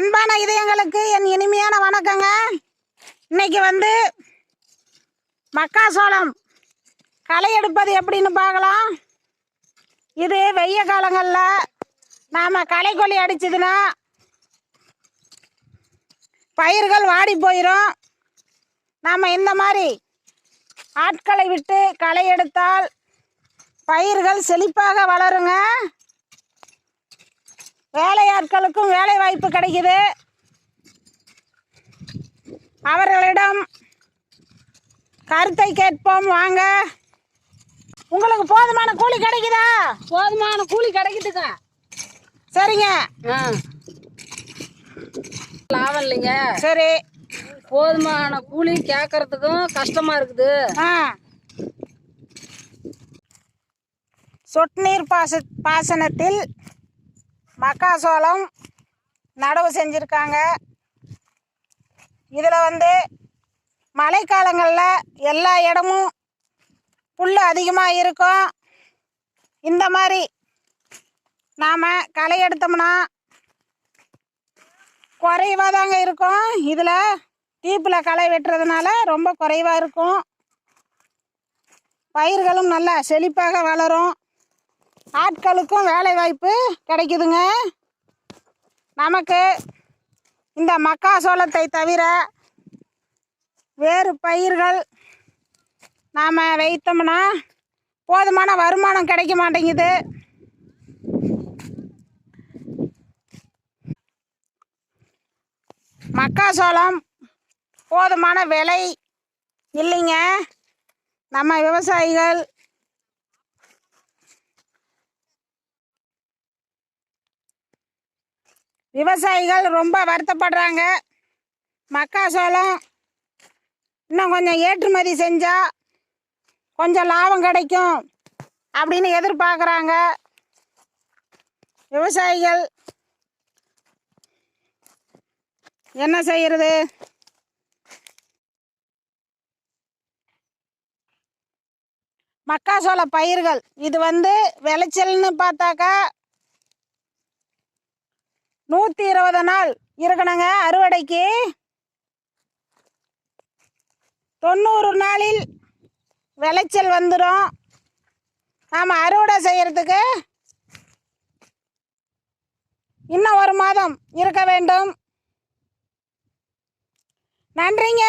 அன்பான இதயங்களுக்கு என் இனிமையான வணக்கங்க. இன்னைக்கு மக்காசோளம் களை எடுப்பது எப்படின்னு பார்க்கலாம். இது வெய்ய காலங்களில் நாம் களைக்கொல்லி அடிச்சதுன்னா பயிர்கள் வாடி போயிடும். நாம் இந்த மாதிரி ஆட்களை விட்டு களை எடுத்தால் பயிர்கள் செழிப்பாக வளருங்க. வேலையாட்களுக்கும் வேலை வாய்ப்பு கிடைக்குது. அவர்களிடம் கருத்தை கேட்போம் வாங்க. உங்களுக்கு போதுமான கூலி கிடைக்குதா? போதுமான கூலி கிடைக்குதுங்க. சரிங்க, லாபம் இல்லைங்க. சரி, போதுமான கூலி கேட்கறதுக்கும் கஷ்டமா இருக்குது. சொட்டு நீர் பாசனத்தில் மக்காசோளம் நடவு செஞ்சுருக்காங்க. இதில் மழைக்காலங்களில் எல்லா இடமும் புல் அதிகமாக இருக்கும். இந்த மாதிரி நாம் களை எடுத்தோம்னா குறைவாக தாங்க இருக்கும். இதில் டீப்பில் களை வெட்டுறதுனால ரொம்ப குறைவாக இருக்கும். பயிர்களும் நல்லா செழிப்பாக வளரும். ஆட்களுக்கும் வேலை வாய்ப்பு கிடைக்குதுங்க. நமக்கு இந்த மக்காசோளத்தை தவிர வேறு பயிர்கள் நாம் வைத்தோம்னா போதுமான வருமானம் கிடைக்க மாட்டேங்குது. மக்காசோளம் போதுமான விலை இல்லைங்க. நம்ம விவசாயிகள் ரொம்ப வருத்தப்படுறாங்க. மக்காசோளம் இன்னும் கொஞ்சம் ஏற்றுமதி செஞ்சால் கொஞ்சம் லாபம் கிடைக்கும் அப்படின்னு எதிர்பார்க்குறாங்க விவசாயிகள். என்ன செய்கிறது? மக்காசோள பயிர்கள் இது விளைச்சல்னு பார்த்தாக்கா 120 நாள் இருக்கணுங்க அறுவடைக்கு. 90 நாளில் விளைச்சல் வந்துடும். நாம் அறுவடை செய்கிறதுக்கு இன்னும் 1 மாதம் இருக்க வேண்டும். நன்றிங்க.